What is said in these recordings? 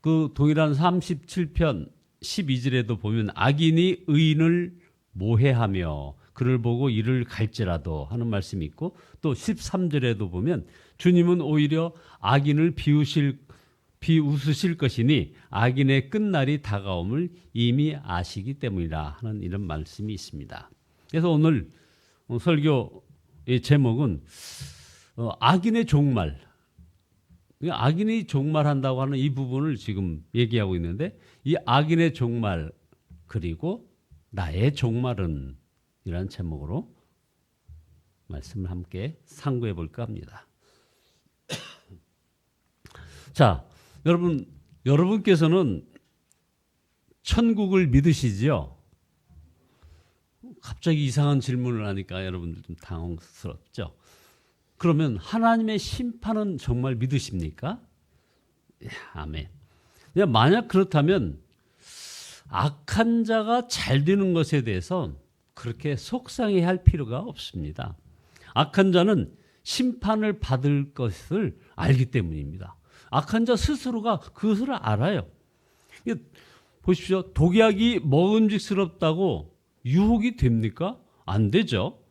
그 동일한 37편 12절에도 보면 악인이 의인을 모해하며 그를 보고 이를 갈지라도 하는 말씀이 있고, 또 13절에도 보면 주님은 오히려 악인을 비웃으실 것이니 악인의 끝날이 다가옴을 이미 아시기 때문이라 하는 이런 말씀이 있습니다. 그래서 오늘 설교의 제목은 악인의 종말, 악인이 종말한다고 하는 이 부분을 지금 얘기하고 있는데, 이 악인의 종말 그리고 나의 종말은 이라는 제목으로 말씀을 함께 상고해 볼까 합니다. 자, 여러분께서는 천국을 믿으시죠? 갑자기 이상한 질문을 하니까 여러분들 좀 당황스럽죠? 그러면 하나님의 심판은 정말 믿으십니까? 아멘. 만약 그렇다면 악한 자가 잘 되는 것에 대해서 그렇게 속상해할 필요가 없습니다. 악한 자는 심판을 받을 것을 알기 때문입니다. 악한 자 스스로가 그것을 알아요. 보십시오. 독약이 먹음직스럽다고 유혹이 됩니까? 안 되죠.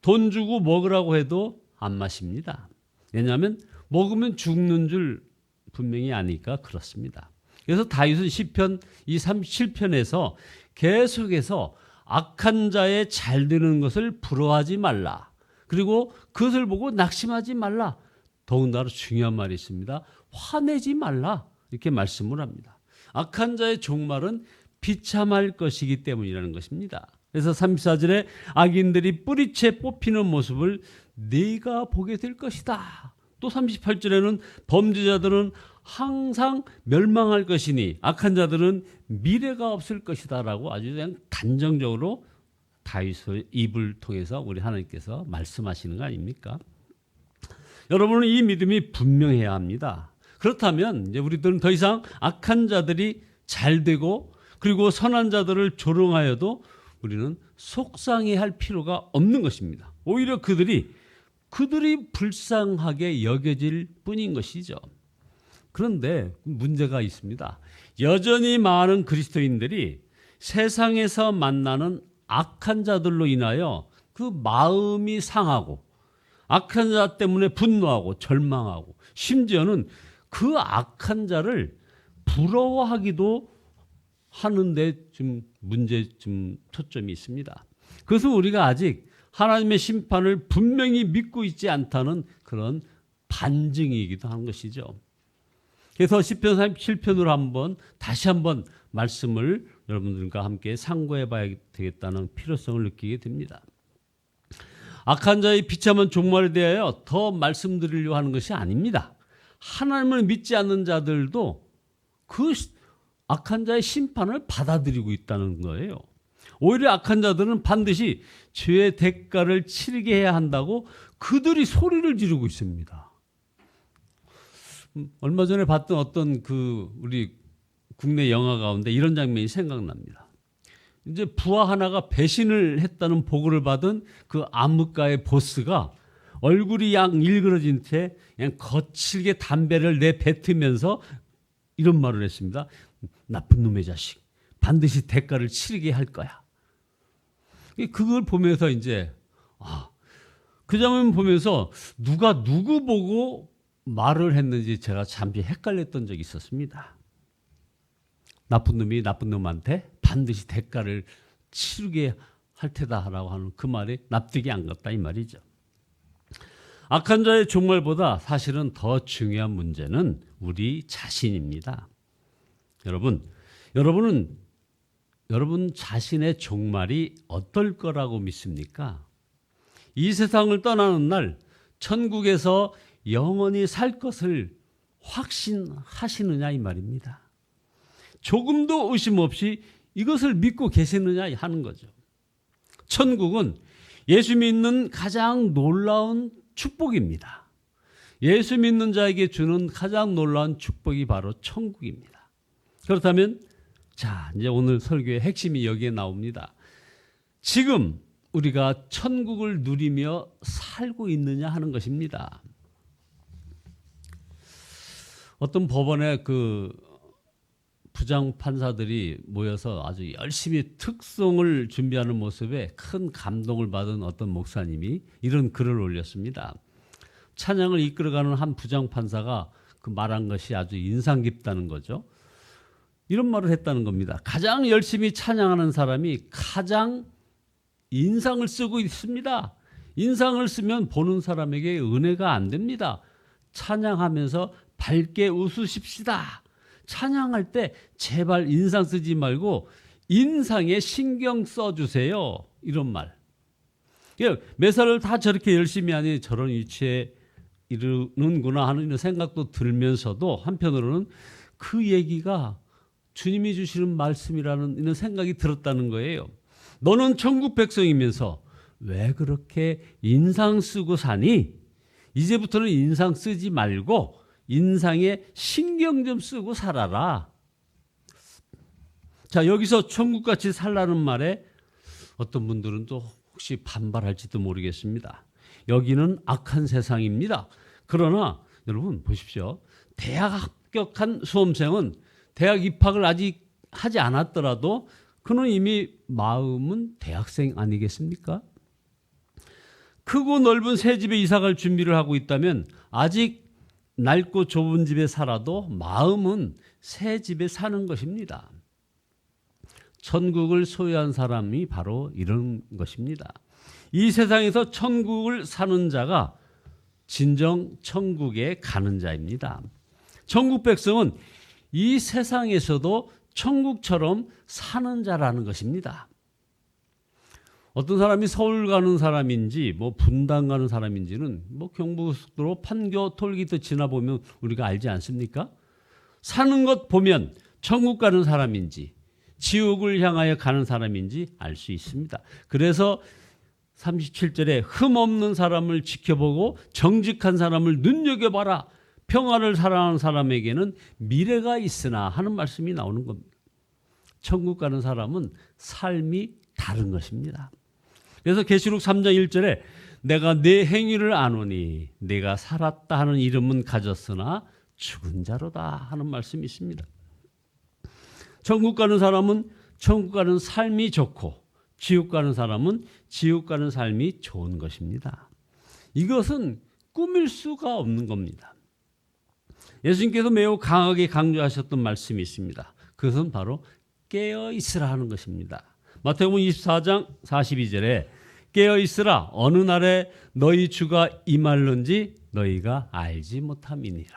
돈 주고 먹으라고 해도 안 마십니다. 왜냐하면 먹으면 죽는 줄 분명히 아니까 그렇습니다. 그래서 다윗은 시편 이 37편에서 계속해서 악한 자의 잘 되는 것을 부러워하지 말라. 그리고 그것을 보고 낙심하지 말라. 더군다나 중요한 말이 있습니다. 화내지 말라. 이렇게 말씀을 합니다. 악한 자의 종말은 비참할 것이기 때문이라는 것입니다. 그래서 34절에 악인들이 뿌리채 뽑히는 모습을 네가 보게 될 것이다. 또 38절에는 범죄자들은 항상 멸망할 것이니 악한 자들은 미래가 없을 것이다 라고 아주 그냥 단정적으로 다윗의 입을 통해서 우리 하나님께서 말씀하시는 거 아닙니까? 여러분은 이 믿음이 분명해야 합니다. 그렇다면 이제 우리들은 더 이상 악한 자들이 잘 되고 그리고 선한 자들을 조롱하여도 우리는 속상해할 필요가 없는 것입니다. 오히려 그들이 불쌍하게 여겨질 뿐인 것이죠. 그런데 문제가 있습니다. 여전히 많은 그리스도인들이 세상에서 만나는 악한 자들로 인하여 그 마음이 상하고 악한 자 때문에 분노하고 절망하고 심지어는 그 악한 자를 부러워하기도 하는데 좀 초점이 있습니다. 그래서 우리가 아직 하나님의 심판을 분명히 믿고 있지 않다는 그런 반증이기도 한 것이죠. 그래서 시편 37편으로 다시 한번 말씀을 여러분들과 함께 상고해 봐야 되겠다는 필요성을 느끼게 됩니다. 악한 자의 비참한 종말에 대하여 더 말씀드리려고 하는 것이 아닙니다. 하나님을 믿지 않는 자들도 그 악한 자의 심판을 받아들이고 있다는 거예요. 오히려 악한 자들은 반드시 죄의 대가를 치르게 해야 한다고 그들이 소리를 지르고 있습니다. 얼마 전에 봤던 어떤 우리 국내 영화 가운데 이런 장면이 생각납니다. 이제 부하 하나가 배신을 했다는 보고를 받은 그 암흑가의 보스가 얼굴이 양 일그러진 채 그냥 거칠게 담배를 내뱉으면서 이런 말을 했습니다. 나쁜 놈의 자식, 반드시 대가를 치르게 할 거야. 그걸 보면서 이제 그 장면 보면서 누가 누구 보고 말을 했는지 제가 잠시 헷갈렸던 적이 있었습니다. 나쁜 놈이 나쁜 놈한테 반드시 대가를 치르게 할 테다라고 하는 그 말이 납득이 안 갔다 이 말이죠. 악한 자의 종말보다 사실은 더 중요한 문제는 우리 자신입니다. 여러분은 여러분 자신의 종말이 어떨 거라고 믿습니까? 이 세상을 떠나는 날 천국에서 영원히 살 것을 확신하시느냐 이 말입니다. 조금도 의심 없이 이것을 믿고 계시느냐 하는 거죠. 천국은 예수 믿는 가장 놀라운 축복입니다. 예수 믿는 자에게 주는 가장 놀라운 축복이 바로 천국입니다. 그렇다면 이제 오늘 설교의 핵심이 여기에 나옵니다. 지금 우리가 천국을 누리며 살고 있느냐 하는 것입니다. 어떤 법원에 그 부장 판사들이 모여서 아주 열심히 특송을 준비하는 모습에 큰 감동을 받은 어떤 목사님이 이런 글을 올렸습니다. 찬양을 이끌어가는 한 부장 판사가 그 말한 것이 아주 인상 깊다는 거죠. 이런 말을 했다는 겁니다. 가장 열심히 찬양하는 사람이 가장 인상을 쓰고 있습니다. 인상을 쓰면 보는 사람에게 은혜가 안 됩니다. 찬양하면서 밝게 웃으십시다. 찬양할 때 제발 인상 쓰지 말고 인상에 신경 써주세요. 이런 말. 매사를 다 저렇게 열심히 하니 저런 위치에 이르는구나 하는 생각도 들면서도 한편으로는 그 얘기가 주님이 주시는 말씀이라는 이런 생각이 들었다는 거예요. 너는 천국 백성이면서 왜 그렇게 인상 쓰고 사니? 이제부터는 인상 쓰지 말고 인상에 신경 좀 쓰고 살아라. 자, 여기서 천국같이 살라는 말에 어떤 분들은 또 혹시 반발할지도 모르겠습니다. 여기는 악한 세상입니다. 그러나 여러분 보십시오. 대학 합격한 수험생은 대학 입학을 아직 하지 않았더라도 그는 이미 마음은 대학생 아니겠습니까? 크고 넓은 새 집에 이사갈 준비를 하고 있다면 아직 낡고 좁은 집에 살아도 마음은 새 집에 사는 것입니다. 천국을 소유한 사람이 바로 이런 것입니다. 이 세상에서 천국을 사는 자가 진정 천국에 가는 자입니다. 천국 백성은 이 세상에서도 천국처럼 사는 자라는 것입니다. 어떤 사람이 서울 가는 사람인지 분당 가는 사람인지는 경부고속도로 판교 톨게이트 지나보면 우리가 알지 않습니까? 사는 것 보면 천국 가는 사람인지 지옥을 향하여 가는 사람인지 알 수 있습니다. 그래서 37절에 흠없는 사람을 지켜보고 정직한 사람을 눈여겨봐라. 평화를 사랑하는 사람에게는 미래가 있으나 하는 말씀이 나오는 겁니다. 천국 가는 사람은 삶이 다른 것입니다. 그래서 계시록 3장 1절에 내가 내 행위를 아노니 내가 살았다 하는 이름은 가졌으나 죽은 자로다 하는 말씀이 있습니다. 천국 가는 사람은 천국 가는 삶이 좋고 지옥 가는 사람은 지옥 가는 삶이 좋은 것입니다. 이것은 꾸밀 수가 없는 겁니다. 예수님께서 매우 강하게 강조하셨던 말씀이 있습니다. 그것은 바로 깨어 있으라 하는 것입니다. 마태복음 24장 42절에 깨어 있으라 어느 날에 너희 주가 임할는지 너희가 알지 못함이니라.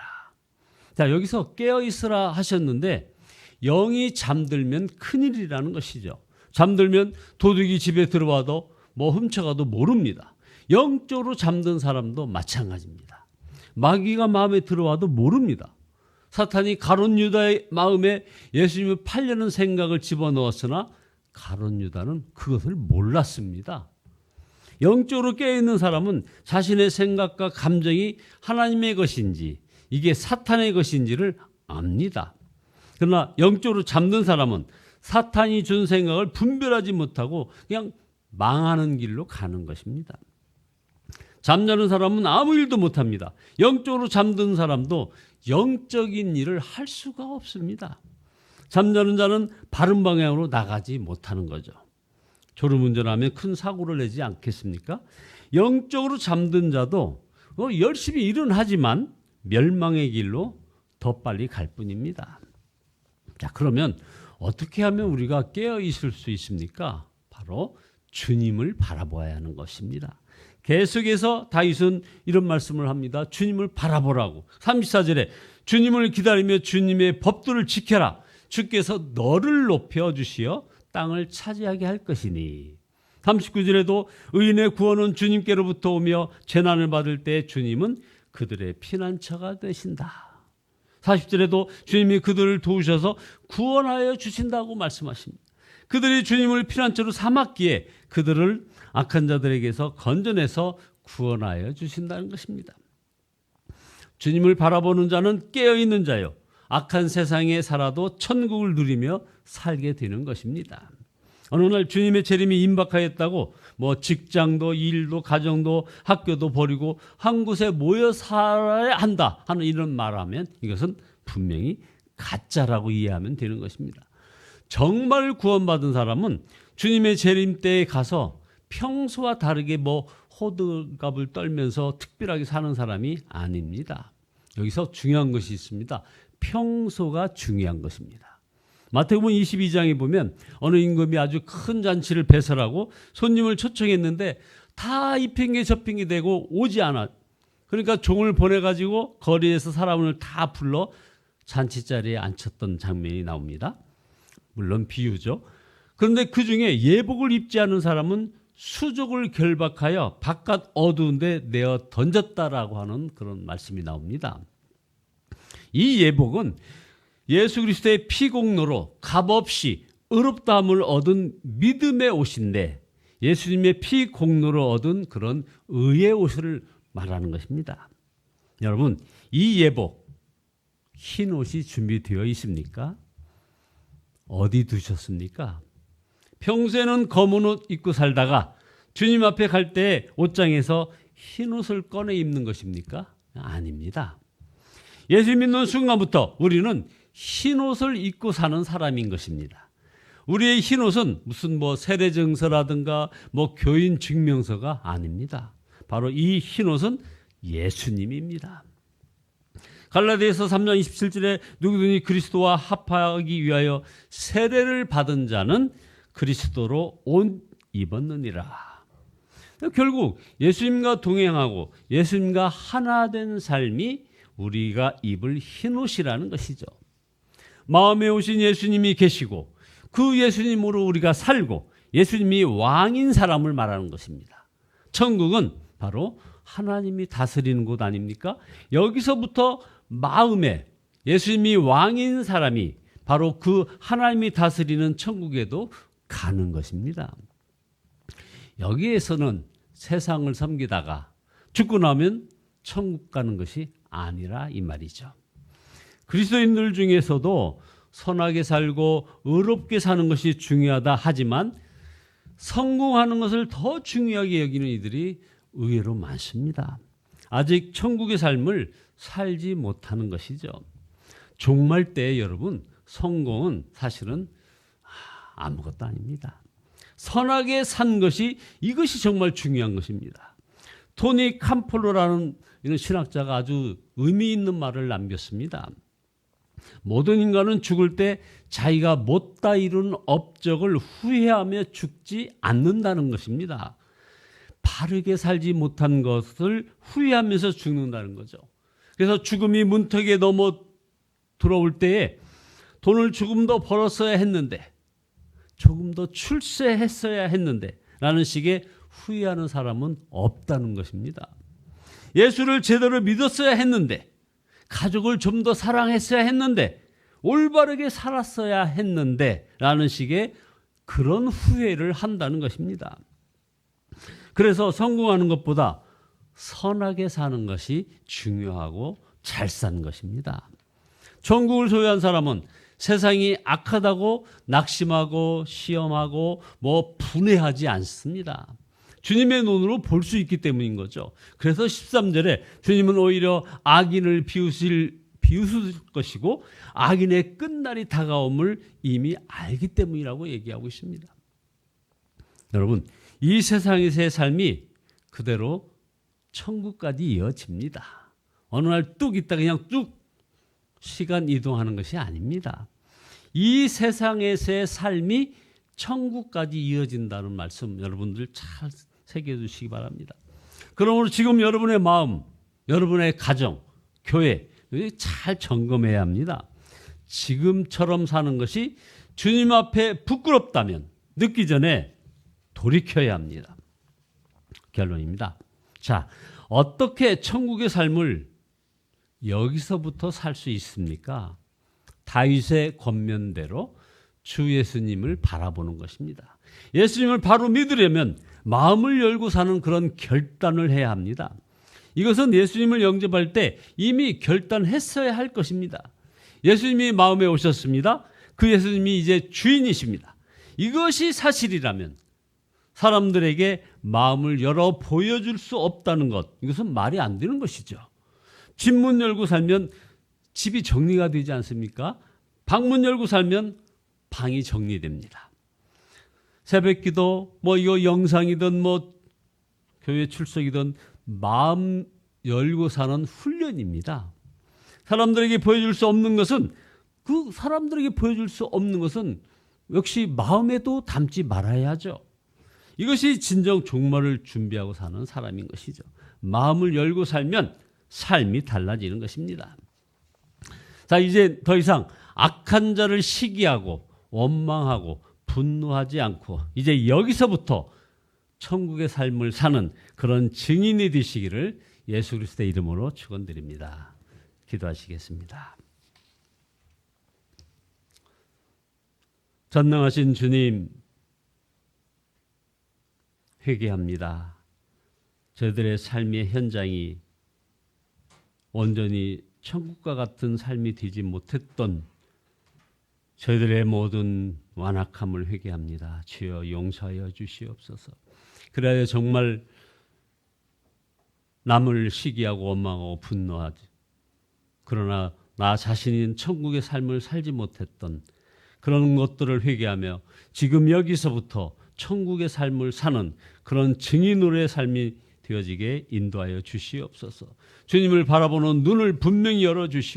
자, 여기서 깨어 있으라 하셨는데 영이 잠들면 큰일이라는 것이죠. 잠들면 도둑이 집에 들어와도 훔쳐가도 모릅니다. 영적으로 잠든 사람도 마찬가지입니다. 마귀가 마음에 들어와도 모릅니다. 사탄이 가룟 유다의 마음에 예수님을 팔려는 생각을 집어넣었으나 가룟 유다는 그것을 몰랐습니다. 영적으로 깨어있는 사람은 자신의 생각과 감정이 하나님의 것인지 이게 사탄의 것인지를 압니다. 그러나 영적으로 잠든 사람은 사탄이 준 생각을 분별하지 못하고 그냥 망하는 길로 가는 것입니다. 잠자는 사람은 아무 일도 못합니다. 영적으로 잠든 사람도 영적인 일을 할 수가 없습니다. 잠자는 자는 바른 방향으로 나가지 못하는 거죠. 졸음운전하면 큰 사고를 내지 않겠습니까? 영적으로 잠든 자도 열심히 일은 하지만 멸망의 길로 더 빨리 갈 뿐입니다. 자, 그러면 어떻게 하면 우리가 깨어 있을 수 있습니까? 바로 주님을 바라보아야 하는 것입니다. 계속해서 다윗은 이런 말씀을 합니다. 주님을 바라보라고. 34절에 주님을 기다리며 주님의 법도를 지켜라. 주께서 너를 높여주시어 땅을 차지하게 할 것이니. 39절에도 의인의 구원은 주님께로부터 오며 재난을 받을 때 주님은 그들의 피난처가 되신다. 40절에도 주님이 그들을 도우셔서 구원하여 주신다고 말씀하십니다. 그들이 주님을 피난처로 삼았기에 그들을 악한 자들에게서 건져내서 구원하여 주신다는 것입니다. 주님을 바라보는 자는 깨어있는 자요. 악한 세상에 살아도 천국을 누리며 살게 되는 것입니다. 어느 날 주님의 재림이 임박하였다고 직장도 일도 가정도 학교도 버리고 한 곳에 모여 살아야 한다 하는 이런 말하면 이것은 분명히 가짜라고 이해하면 되는 것입니다. 정말 구원받은 사람은 주님의 재림 때에 가서 평소와 다르게 호들갑을 떨면서 특별하게 사는 사람이 아닙니다. 여기서 중요한 것이 있습니다. 평소가 중요한 것입니다. 마태복음 22장에 보면 어느 임금이 아주 큰 잔치를 배설하고 손님을 초청했는데 다 이 핑계 저 핑계 대고 오지 않아. 그러니까 종을 보내가지고 거리에서 사람을 다 불러 잔치자리에 앉혔던 장면이 나옵니다. 물론 비유죠. 그런데 그 중에 예복을 입지 않은 사람은 수족을 결박하여 바깥 어두운 데 내어 던졌다라고 하는 그런 말씀이 나옵니다. 이 예복은 예수 그리스도의 피공로로 값없이 의롭다함을 얻은 믿음의 옷인데 예수님의 피공로로 얻은 그런 의의 옷을 말하는 것입니다. 여러분, 이 예복, 흰 옷이 준비되어 있습니까? 어디 두셨습니까? 평소에는 검은 옷 입고 살다가 주님 앞에 갈 때 옷장에서 흰 옷을 꺼내 입는 것입니까? 아닙니다. 예수 믿는 순간부터 우리는 흰 옷을 입고 사는 사람인 것입니다. 우리의 흰 옷은 무슨 세례증서라든가 교인 증명서가 아닙니다. 바로 이 흰 옷은 예수님입니다. 갈라디아서 3장 27절에 누구든지 그리스도와 합하기 위하여 세례를 받은 자는 그리스도로 옷 입었느니라. 결국 예수님과 동행하고 예수님과 하나 된 삶이 우리가 입을 흰옷이라는 것이죠. 마음에 오신 예수님이 계시고 그 예수님으로 우리가 살고 예수님이 왕인 사람을 말하는 것입니다. 천국은 바로 하나님이 다스리는 곳 아닙니까? 여기서부터 마음에 예수님이 왕인 사람이 바로 그 하나님이 다스리는 천국에도 가는 것입니다. 여기에서는 세상을 섬기다가 죽고 나면 천국 가는 것이 아니라 이 말이죠. 그리스도인들 중에서도 선하게 살고 의롭게 사는 것이 중요하다 하지만 성공하는 것을 더 중요하게 여기는 이들이 의외로 많습니다. 아직 천국의 삶을 살지 못하는 것이죠. 종말 때 여러분, 성공은 사실은 아무것도 아닙니다. 선하게 산 것이 이것이 정말 중요한 것입니다. 토니 캄폴로라는 이런 신학자가 아주 의미 있는 말을 남겼습니다. 모든 인간은 죽을 때 자기가 못다 이룬 업적을 후회하며 죽지 않는다는 것입니다. 바르게 살지 못한 것을 후회하면서 죽는다는 거죠. 그래서 죽음이 문턱에 넘어 들어올 때에 돈을 조금 더 벌었어야 했는데 조금 더 출세했어야 했는데 라는 식의 후회하는 사람은 없다는 것입니다. 예수를 제대로 믿었어야 했는데 가족을 좀 더 사랑했어야 했는데 올바르게 살았어야 했는데 라는 식의 그런 후회를 한다는 것입니다. 그래서 성공하는 것보다 선하게 사는 것이 중요하고 잘 산 것입니다. 천국을 소유한 사람은 세상이 악하다고 낙심하고 시험하고 분해하지 않습니다. 주님의 눈으로 볼 수 있기 때문인 거죠. 그래서 13절에 주님은 오히려 악인을 비웃을 것이고 악인의 끝날이 다가옴을 이미 알기 때문이라고 얘기하고 있습니다. 여러분, 이 세상에서의 삶이 그대로 천국까지 이어집니다. 어느 날 뚝 있다 그냥 쭉 시간 이동하는 것이 아닙니다. 이 세상에서의 삶이 천국까지 이어진다는 말씀 여러분들 잘 새겨두시기 바랍니다. 그러므로 지금 여러분의 마음, 여러분의 가정, 교회 잘 점검해야 합니다. 지금처럼 사는 것이 주님 앞에 부끄럽다면 늦기 전에 돌이켜야 합니다. 결론입니다. 자, 어떻게 천국의 삶을 여기서부터 살 수 있습니까? 다윗의 권면대로 주 예수님을 바라보는 것입니다. 예수님을 바로 믿으려면 마음을 열고 사는 그런 결단을 해야 합니다. 이것은 예수님을 영접할 때 이미 결단했어야 할 것입니다. 예수님이 마음에 오셨습니다. 그 예수님이 이제 주인이십니다. 이것이 사실이라면 사람들에게 마음을 열어 보여줄 수 없다는 것, 이것은 말이 안 되는 것이죠. 집문 열고 살면 집이 정리가 되지 않습니까? 방문 열고 살면 방이 정리됩니다. 새벽기도 이거 영상이든 교회 출석이든 마음 열고 사는 훈련입니다. 사람들에게 보여줄 수 없는 것은 역시 마음에도 담지 말아야죠. 이것이 진정 종말을 준비하고 사는 사람인 것이죠. 마음을 열고 살면 삶이 달라지는 것입니다. 자, 이제 더 이상 악한 자를 시기하고 원망하고 분노하지 않고 이제 여기서부터 천국의 삶을 사는 그런 증인이 되시기를 예수 그리스도의 이름으로 축원드립니다. 기도하시겠습니다. 전능하신 주님, 회개합니다. 저희들의 삶의 현장이 온전히 천국과 같은 삶이 되지 못했던 저희들의 모든 완악함을 회개합니다. 주여 용서하여 주시옵소서. 그래야 정말 남을 시기하고 원망하고 분노하지. 그러나 나 자신인 천국의 삶을 살지 못했던 그런 것들을 회개하며 지금 여기서부터 천국의 삶을 사는 그런 증인으로의 삶이 되어지게 인도하여 주시옵소서. 주님을 바라보는 눈을 분명히 열어주시고